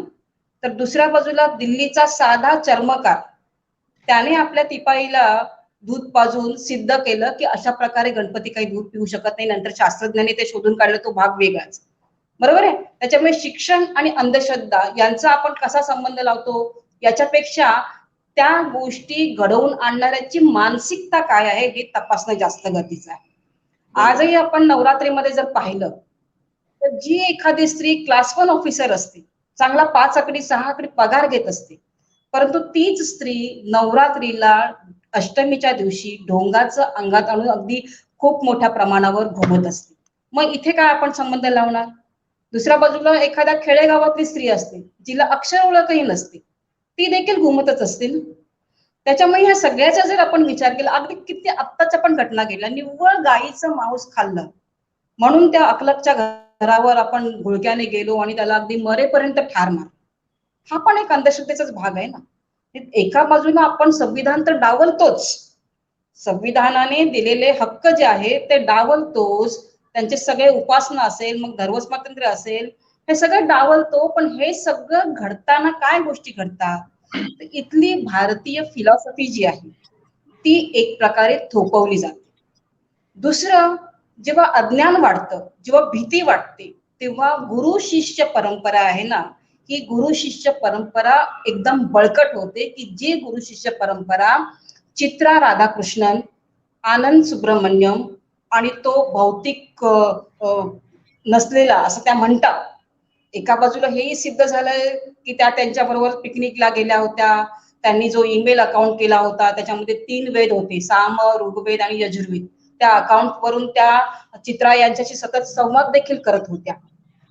Speaker 4: तर दुसऱ्या बाजूला दिल्लीचा साधा चर्मकार त्याने आपल्या तिपाईला दूध पाजून सिद्ध केलं की अशा प्रकारे गणपती काही दूध पिऊ शकत नाही. नंतर शास्त्रज्ञांनी ते शोधून काढलं, तो भाग वेगळाच. बरोबर आहे. त्याच्यामुळे शिक्षण आणि अंधश्रद्धा यांचा आपण कसा संबंध लावतो याच्यापेक्षा त्या गोष्टी घडवून आणणाऱ्याची मानसिकता काय आहे हे तपासणं जास्त गरजेचं आहे. आजही आपण नवरात्रीमध्ये जर पाहिलं तर जी एखादी स्त्री क्लास 1 ऑफिसर असते, चांगला 5 आकडी 6 आकडी पगार घेत असते, परंतु तीच स्त्री नवरात्रीला अष्टमीच्या दिवशी ढोंगाचं अंगात आणून अगदी खूप मोठ्या प्रमाणावर घुमत असते. मग इथे काय आपण संबंध लावणार? दुसऱ्या बाजूला एखाद्या खेडेगावातली स्त्री असते जिला अक्षर ओळखही नसते, ती देखील घुमतच असते. त्याच्यामुळे ह्या सगळ्याचा जर आपण विचार केला, अगदी किती आत्ताच्या पण घटना गेल्या, निव्वळ गाईचं मांस खाल्लं म्हणून त्या अकलकच्या घरावर आपण घोळक्याने गेलो आणि त्याला अगदी मरेपर्यंत ठार मार. हा पण एक अंधश्रद्धेचाच भाग आहे ना. एका बाजूला आपण संविधान तर डावलतोच, संविधानाने दिलेले हक्क जे आहे ते डावलतोच, त्यांचे सगळे उपासना असेल, मग धर्म स्वातंत्र्य असेल, हे सगळं डावलतो. पण हे सगळं घडताना काय गोष्टी घडतात, इथली भारतीय फिलॉसॉफी जी आहे ती एक प्रकारे थोपवली जाते. दुसरं, जेव्हा अज्ञान वाढतं, जेव्हा भीती वाटते, तेव्हा गुरु शिष्य परंपरा आहे ना, ही गुरु शिष्य परंपरा एकदम बळकट होते. की जी गुरु शिष्य परंपरा चित्रा राधाकृष्णन, आनंद सुब्रमण्यम आणि तो भौतिक नसलेला असं त्या म्हणतात. एका बाजूला हेही सिद्ध झालंय की त्या त्यांच्या बरोबर पिकनिकला गेल्या होत्या, त्यांनी जो ईमेल अकाउंट केला होता त्याच्यामध्ये 3 वेद होते, साम, ऋग्वेद आणि यजुर्वेद. त्या अकाउंट वरून त्या चित्रा यांच्याशी सतत संवाद देखील करत होत्या.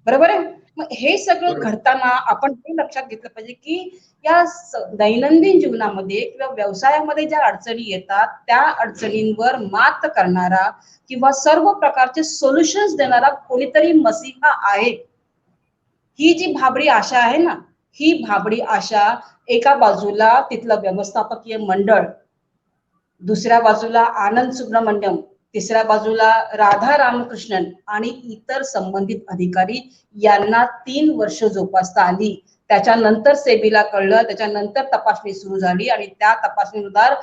Speaker 4: बरोबर आहे. मग हे सगळं
Speaker 1: बरोबर.
Speaker 4: घडताना आपण हे लक्षात घेतलं पाहिजे की या दैनंदिन जीवनामध्ये किंवा व्यवसायामध्ये ज्या अडचणी येतात त्या अडचणींवर मात करणारा किंवा सर्व प्रकारचे सोल्युशन्स देणारा कोणीतरी मसीहा आहे. ही जी भाबडी आशा आहे ना, ही भाबडी आशा एका बाजूला तिथलं व्यवस्थापकीय मंडळ, दुसऱ्या बाजूला आनंद सुब्रमण्यम, तिसऱ्या बाजूला राधा रामकृष्णन आणि इतर संबंधित अधिकारी यांना 3 वर्ष जोपासता आली. त्याच्यानंतर सेबीला कळलं, त्याच्यानंतर तपासणी सुरू झाली आणि त्या तपासणीनुसार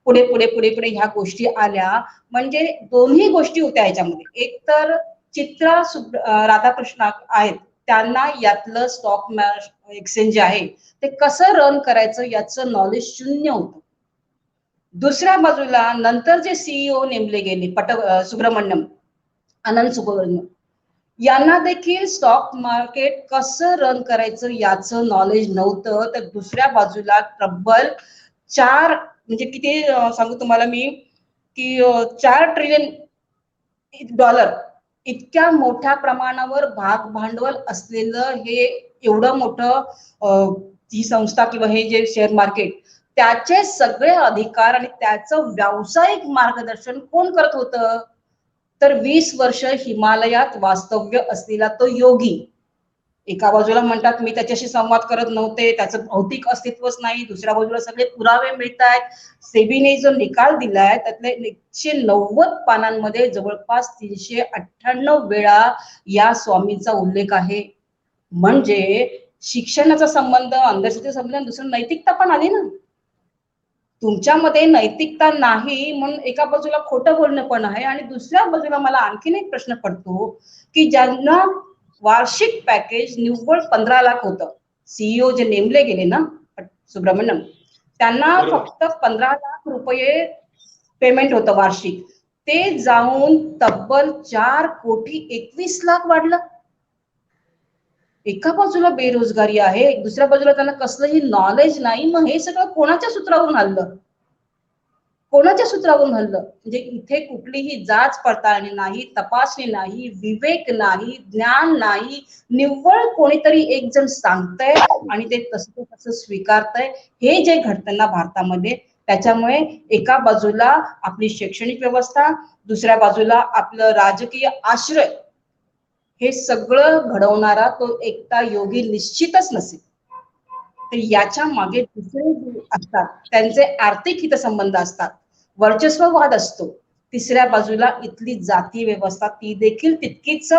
Speaker 4: पुढे पुढे पुढे पुढे ह्या गोष्टी आल्या. म्हणजे दोन्ही गोष्टी होत्या ह्याच्यामध्ये. एक तर चित्रा राधाकृष्ण आहेत, त्यांना यातलं स्टॉक एक्सचेंज जे आहे ते कसं रन करायचं याचं नॉलेज शून्य होतं. दुसऱ्या बाजूला नंतर जे सीईओ नेमले गेले सुब्रमण्यम, आनंद सुब्रमण्यम, यांना देखील स्टॉक मार्केट कसं रन करायचं याचं नॉलेज नव्हतं. तर दुसऱ्या बाजूला तब्बल 4 म्हणजे किती सांगू तुम्हाला मी की $4 ट्रिलियन इतक्या मोठ्या प्रमाणावर भाग भांडवल असलेलं हे एवढं मोठं ही संस्था किंवा हे जे शेअर मार्केट, त्याचे सगळे अधिकार आणि त्याचं व्यावसायिक मार्गदर्शन कोण करत होतं, तर 20 वर्ष हिमालयात वास्तव्य असलेला तो योगी. एका बाजूला म्हणतात मी त्याच्याशी संवाद करत नव्हते, त्याचं भौतिक अस्तित्वच नाही, दुसऱ्या बाजूला सगळे पुरावे मिळतात. सेबीने जो निकाल दिलाय त्यातले 190 पानांमध्ये जवळपास 398 वेळा या स्वामींचा उल्लेख आहे. म्हणजे शिक्षणाचा संबंध, अंधश्रद्धेचा संबंध, दुसरं नैतिकता पण आली ना. तुमच्यामध्ये नैतिकता नाही म्हणून एका बाजूला खोटं बोलणं पण आहे आणि दुसऱ्या बाजूला मला आणखीन एक प्रश्न पडतो की ज्यांना वार्षिक पॅकेज निव्वळ 15 लाख होतं, सीईओ जे नेमले गेले ना सुब्रमण्यम, त्यांना
Speaker 1: बरोबर.
Speaker 4: फक्त 15 लाख रुपये पेमेंट होतं वार्षिक, ते जाऊन तब्बल 4,21,00,000 वाढलं. एका बाजूला बेरोजगारी आहे, दुसऱ्या बाजूला त्यांना कसलंही नॉलेज नाही. मग हे सगळं कोणाच्या सूत्रावरून हल्लं, कोणाच्या सूत्रावरून हल्लं? म्हणजे इथे कुठलीही जाच पडताळणी नाही, तपासणी नाही, विवेक नाही, ज्ञान नाही. निव्वळ कोणीतरी एक जण सांगतंय आणि ते तसं स्वीकारतंय. हे जे घडतं ना भारतामध्ये, त्याच्यामुळे एका बाजूला आपली शैक्षणिक व्यवस्था, दुसऱ्या बाजूला आपलं राजकीय आश्रय, हे सगळं घडवणारा तो एकटा योगी निश्चितच नसेल. तर याच्या मागे दुसरे जे असतात त्यांचे आर्थिक हितसंबंध असतात, वर्चस्ववाद असतो. तिसऱ्या बाजूला इथली जाती व्यवस्था ती देखील तितकीच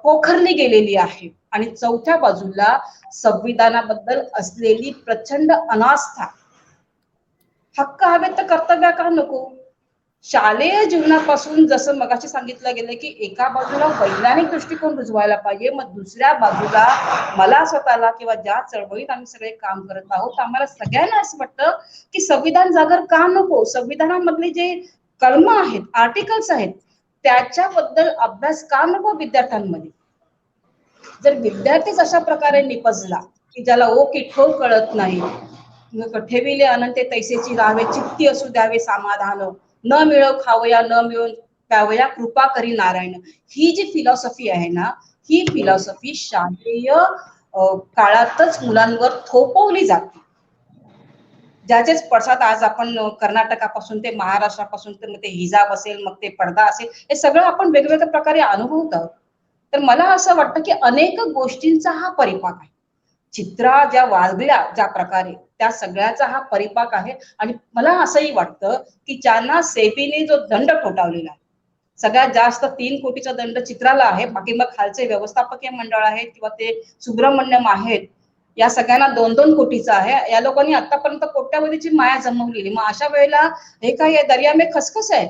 Speaker 4: पोखरली गेलेली आहे. आणि चौथ्या बाजूला संविधानाबद्दल असलेली प्रचंड अनास्था. हक्क हवे तर कर्तव्य का नको? शालेय जीवनापासून जसं मगाशी सांगितलं गेलं की एका बाजूला वैज्ञानिक दृष्टिकोन रुजवायला पाहिजे, मग दुसऱ्या बाजूला मला स्वतःला किंवा ज्या चळवळीत आम्ही सगळे काम करत आहोत आम्हाला सगळ्यांना असं वाटतं की संविधान जागर का नको, संविधानामधले जे कलम आहेत, आर्टिकल्स आहेत, त्याच्याबद्दल अभ्यास का नको विद्यार्थ्यांमध्ये. जर विद्यार्थीच अशा प्रकारे निपजला की ज्याला ओ की ठो कळत नाही, ठेविले अनंते तैसेची राहावे, चित्ती असू द्यावे समाधान, न मिळव खावया न मिळून प्यावया, कृपा करी नारायण, ही जी फिलॉसॉफी आहे ना, ही फिलॉसॉफी शालेय काळातच मुलांवर थोपवली जाते. ज्याचेच पडसाद आज आपण कर्नाटकापासून ते महाराष्ट्रापासून तर मग ते हिजाब असेल, मग ते पडदा असेल, हे सगळं आपण वेगवेगळ्या प्रकारे अनुभवत आहोत. तर मला असं वाटतं की अनेक गोष्टींचा हा परिपाक आहे. चित्रा ज्या वागल्या ज्या प्रकारे त्या सगळ्याचा हा परिपाक आहे. आणि मला असंही वाटतं की ज्यांना सेबीने जो दंड ठोठावलेला आहे, सगळ्यात जास्त 3 कोटीचा दंड चित्राला आहे, बाकी मग खालचे व्यवस्थापकीय मंडळ आहेत किंवा ते सुब्रमण्यम आहेत, या सगळ्यांना 2-2 कोटीचा आहे. या लोकांनी आतापर्यंत कोट्यावधीची माया जमवलेली. मग अशा वेळेला हे काय दर्या में खसखस आहे.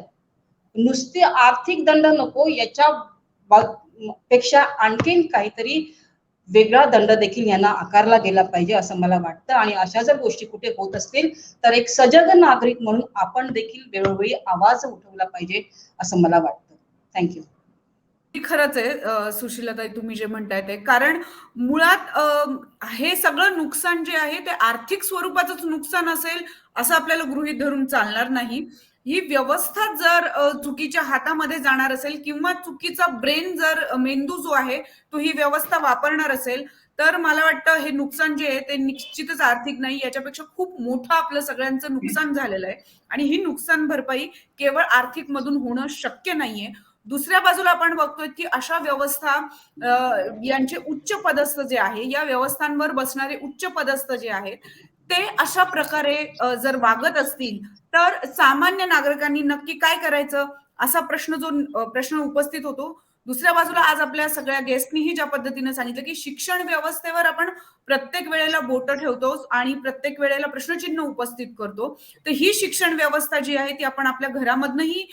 Speaker 4: नुसते आर्थिक दंड नको, याच्या पेक्षा आणखीन काहीतरी वेगळा दंड देखील यांना आकारला गेला पाहिजे असं मला वाटतं. आणि अशा जर गोष्टी कुठे होत असतील तर एक सजग नागरिक म्हणून आपण देखील वेळोवेळी आवाज उठवला पाहिजे असं मला वाटतं. थँक्यू.
Speaker 2: खरंच आहे सुशीलाताई, तुम्ही जे म्हणताय ते. कारण मुळात हे सगळं नुकसान जे आहे ते आर्थिक स्वरूपाचंच नुकसान असेल असं आपल्याला गृहीत धरून चालणार नाही. ही व्यवस्था जर चुकीच्या हातामध्ये जाणार असेल किंवा चुकीचा ब्रेन जर मेंदू जो आहे तो ही व्यवस्था वापरणार असेल तर मला वाटतं हे नुकसान जे आहे ते निश्चितच आर्थिक नाही, याच्यापेक्षा खूप मोठं आपलं सगळ्यांचं नुकसान झालेलं आहे. आणि ही नुकसान भरपाई केवळ आर्थिक मधून होणं शक्य नाहीये. दुसऱ्या बाजूला आपण बघतोय की अशा व्यवस्था यांचे उच्च पदस्थ जे आहे, या व्यवस्थांवर बसणारे उच्च पदस्थ जे आहेत ते अशा प्रकारे जर वागत असतील तर सामान्य नागरिकांनी नक्की काय करायचं असा प्रश्न उपस्थित होतो. दुसऱ्या बाजूला आज आपल्या सगळ्या गेस्टनीही ज्या पद्धतीने सांगितलं की शिक्षण व्यवस्थेवर आपण प्रत्येक वेळेला बोटं ठेवतो आणि प्रत्येक वेळेला प्रश्नचिन्ह उपस्थित करतो. तर ही शिक्षण व्यवस्था जी आहे ती आपण आपल्या घरामधनंही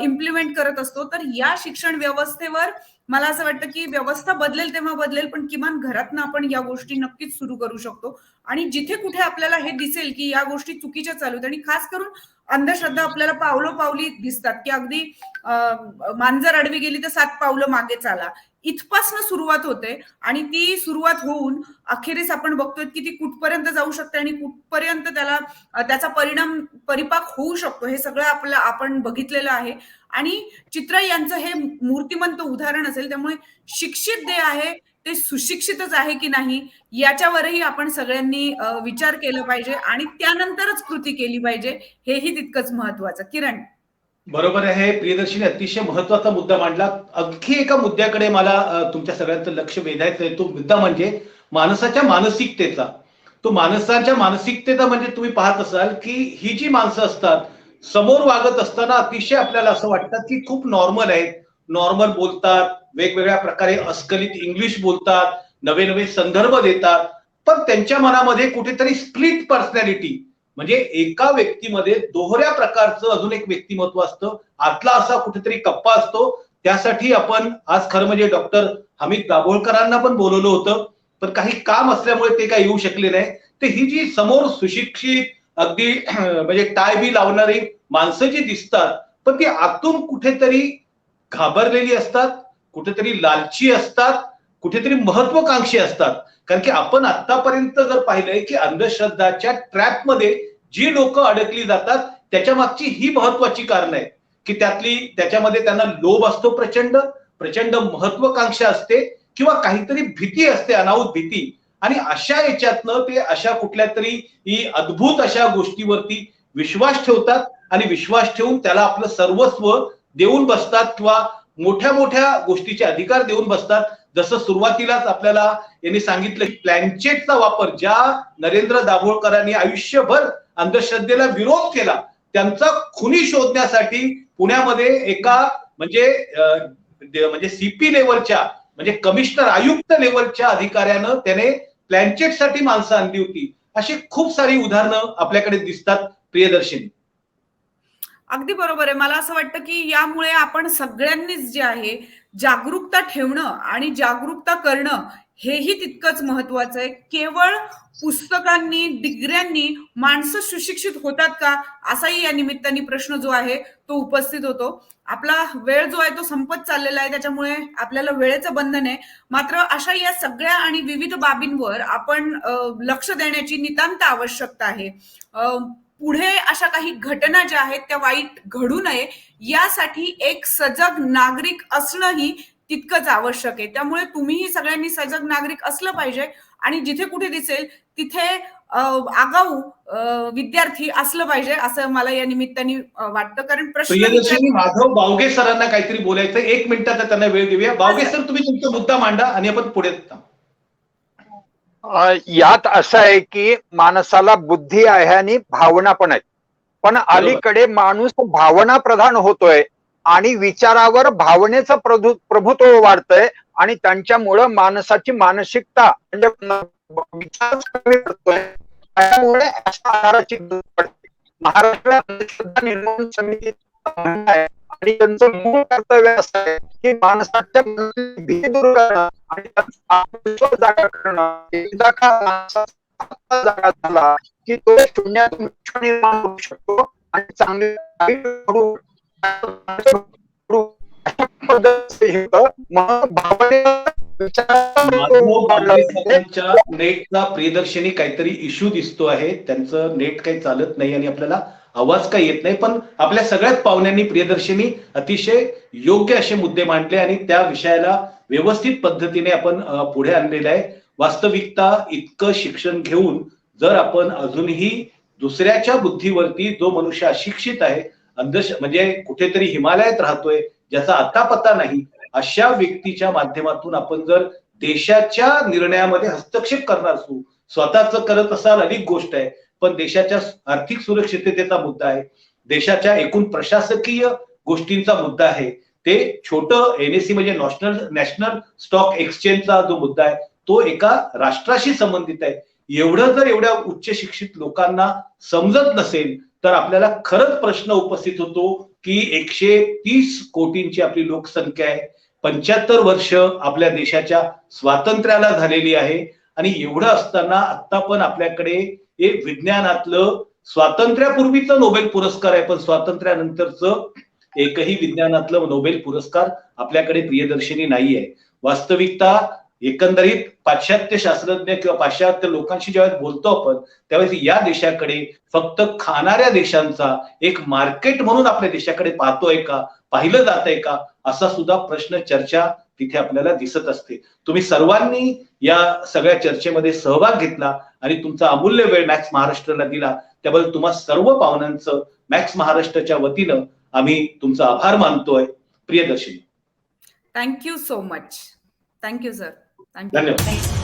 Speaker 2: इम्प्लिमेंट करत असतो. तर या शिक्षण व्यवस्थेवर मला असं वाटतं की व्यवस्था बदलेल तेव्हा बदलेल, पण किमान घरातनं आपण या गोष्टी नक्कीच सुरू करू शकतो. आणि जिथे कुठे आपल्याला हे दिसेल की या गोष्टी चुकीच्या चालू आहेत, आणि खास करून अंधश्रद्धा आपल्याला पावलोपावली दिसतात की अगदी मांजर अडवी गेली तर 7 पावलं मागे चाला, इथपासनं सुरुवात होते. आणि ती सुरुवात होऊन अखेरीस आपण बघतोय की ती कुठपर्यंत जाऊ शकते आणि कुठपर्यंत त्याचा परिपाक होऊ शकतो हे सगळं आपण बघितलेलं आहे. आणि चित्रा यांचं हे मूर्तिमंत उदाहरण असेल. त्यामुळे शिक्षित जे आहे ते सुशिक्षितच आहे की नाही याच्यावरही आपण सगळ्यांनी विचार केला पाहिजे आणि त्यानंतरच कृती केली पाहिजे, हेही तितकंच महत्वाचं. किरण.
Speaker 1: बरोबर आहे प्रियदर्शनी, अतिशय महत्वाचा मुद्दा मांडला. आणखी एका मुद्द्याकडे मला तुमच्या सगळ्यांचं लक्ष वेधायचं आहे. तो मुद्दा म्हणजे माणसाच्या मानसिकतेचा. तो माणसाच्या मानसिकतेचा म्हणजे तुम्ही पाहत असाल की ही जी माणसं असतात समोर वागत असताना अतिशय आपल्याला असं वाटतं की खूप नॉर्मल आहेत, नॉर्मल बोलतात, वेगवेगळ्या प्रकारे अस्खलित इंग्लिश बोलतात, नवे नवे संदर्भ देतात, पण त्यांच्या मनामध्ये कुठेतरी स्प्लिट पर्सनॅलिटी म्हणजे एका व्यक्तीमध्ये दोहऱ्या प्रकारचं अजून एक व्यक्तिमत्व असतं, आतला असा कुठेतरी कप्पा असतो. त्यासाठी आपण आज खरं म्हणजे डॉक्टर हमीद दाभोळकरांना पण बोलवलं होतं, पण काही काम असल्यामुळे ते काही येऊ शकले नाही. तर ही जी समोर सुशिक्षित अगदी म्हणजे टाय बी लावणारी माणसं जी दिसतात, पण ती आतून कुठेतरी घाबरलेली असतात, कुठेतरी लालची असतात, कुठेतरी महत्वाकांक्षी असतात. कारण की आपण आतापर्यंत जर पाहिलंय की अंधश्रद्धाच्या ट्रॅपमध्ये जी लोक अडकली जातात त्याच्या मागची ही महत्वाची कारण आहे की त्याच्यामध्ये त्यांना लोभ असतो, प्रचंड प्रचंड महत्वाकांक्षा असते किंवा काहीतरी भीती असते, अनाहूत भीती. आणि अशा याच्यातनं ते अशा कुठल्या तरी ही अद्भुत अशा गोष्टीवरती विश्वास ठेवतात आणि विश्वास ठेवून त्याला आपलं सर्वस्व देऊन बसतात किंवा मोठ्या मोठ्या गोष्टीचे अधिकार देऊन बसतात. जसं सुरुवातीलाच आपल्याला यांनी सांगितलं की प्लॅनचेटचा वापर ज्या नरेंद्र दाभोळकरांनी आयुष्यभर अंधश्रद्धेला विरोध केला, त्यांचा खुनी शोधण्यासाठी पुण्यामध्ये एका म्हणजे सीपी लेवलच्या म्हणजे कमिशनर आयुक्त लेवलच्या अधिकाऱ्यानं त्याने प्लॅनचेटसाठी माणसं आणली होती. अशी खूप सारी उदाहरणं आपल्याकडे दिसतात प्रियदर्शनी.
Speaker 2: अगदी बरोबर आहे. मला असं वाटतं की यामुळे आपण सगळ्यांनीच जे आहे जागरूकता ठेवणं आणि जागरूकता करणं हेही तितकंच महत्वाचं आहे. केवळ पुस्तकांनी, डिग्र्यांनी माणसं सुशिक्षित होतात का, असाही या निमित्ताने प्रश्न जो आहे तो उपस्थित होतो. आपला वेळ जो आहे तो संपत चाललेला आहे, त्याच्यामुळे आपल्याला वेळेचं बंधन आहे. मात्र अशा या सगळ्या आणि विविध बाबींवर आपण लक्ष देण्याची नितांत आवश्यकता आहे. पुढे अशा काही घटना ज्या आहेत त्या वाईट घडू नये यासाठी एक सजग नागरिक असणंही तितकंच आवश्यक आहे. त्यामुळे तुम्हीही सगळ्यांनी सजग नागरिक असलं पाहिजे आणि जिथे कुठे दिसेल तिथे आगाऊ विद्यार्थी असलं पाहिजे असं मला या निमित्ताने वाटतं. कारण
Speaker 1: प्रियदर्शनी, माधव बावगे सरांना काहीतरी बोलायचं, 1 मिनिटाचा त्यांना वेळ देऊया. बावगे सर, तुम्ही तुमचा मुद्दा मांडा आणि आपण पुढे जाऊ.
Speaker 5: यात असं आहे की माणसाला बुद्धी आहे आणि भावना पण आहेत, पण अलीकडे माणूस भावना प्रधान होतोय आणि विचारावर भावनेचं प्रभुत्व वाढतंय आणि त्यांच्यामुळं माणसाची मानसिकता म्हणजे विचार कमी पडतोय. त्यामुळे अशा आहाराची गरज पडते. महाराष्ट्रात अंधश्रद्धा निर्मूलन समितीचं म्हणणं आहे आणि त्यांचं मूळ कर्तव्य असं आहे की माणसाच्या मनातली भीती दूर करणं आणि त्यांचा आत्मविश्वास जागा करणं. एकदा का माणसाचा आत्मा जागा झाला की तो शून्यातून विश्व निर्माण होऊ शकतो आणि चांगले घडू अशा पद्धतीचं हे होतं. मग भावनेला
Speaker 1: माधव बांगरे
Speaker 5: विचार
Speaker 1: साहेबांच्या नेटचा प्रियदर्शनी काहीतरी इश्यू दिसतो आहे, त्यांचं नेट काही चालत नाही आणि आपल्याला आवाज काही येत नाही. पण आपल्या सगळ्याच पाहुण्यांनी प्रियदर्शनी अतिशय योग्य असे मुद्दे मांडले आणि त्या विषयाला व्यवस्थित पद्धतीने आपण पुढे आणलेलं आहे. वास्तविकता इतकं शिक्षण घेऊन जर आपण अजूनही दुसऱ्याच्या बुद्धीवरती, जो मनुष्य अशिक्षित आहे, म्हणजे कुठेतरी हिमालयात राहतोय, ज्याचा अत्तापत्ता नाही, अशा व्यक्तीच्या माध्यमातून आपण जर देशाच्या निर्णयामध्ये हस्तक्षेप करणार असू, स्वतःच करत असाल अधिक गोष्ट आहे, पण देशाच्या आर्थिक सुरक्षिततेचा मुद्दा आहे, देशाच्या एकूण प्रशासकीय गोष्टींचा मुद्दा आहे, ते छोटं एनएससी म्हणजे नॅशनल स्टॉक एक्सचेंजचा जो मुद्दा आहे तो एका राष्ट्राशी संबंधित आहे. एवढं जर एवढ्या उच्च शिक्षित लोकांना समजत नसेल तर आपल्याला खरंच प्रश्न उपस्थित होतो की 130 कोटींची आपली लोकसंख्या आहे, 75 वर्ष आपल्या देशाच्या स्वातंत्र्याला झालेली आहे आणि एवढं असताना आता पण आपल्याकडे एक विज्ञानातलं स्वातंत्र्यापूर्वीचं नोबेल पुरस्कार आहे, पण स्वातंत्र्यानंतरचं एकही विज्ञानातलं नोबेल पुरस्कार आपल्याकडे प्रियदर्शनी नाही आहे. वास्तविकता एकंदरीत पाश्चात्य शास्त्रज्ञ किंवा पाश्चात्य लोकांशी ज्यावेळेस बोलतो आपण त्यावेळेस या देशाकडे फक्त खाणाऱ्या देशांचा एक मार्केट म्हणून आपल्या देशाकडे पाहतोय का, पाहिलं जातंय का, असा सुद्धा प्रश्न चर्चा तिथे आपल्याला दिसत असते. तुम्ही सर्वांनी या सगळ्या चर्चेमध्ये सहभाग घेतला आणि तुमचा अमूल्य वेळ मॅक्स महाराष्ट्राला दिला, त्याबद्दल तुम्हा सर्व पाहुण्यांचं मॅक्स महाराष्ट्राच्या वतीनं आम्ही तुमचा आभार मानतोय. Priyadarshini,
Speaker 2: thank you so much. Thank you sir. Thank you.
Speaker 1: धन्यवाद.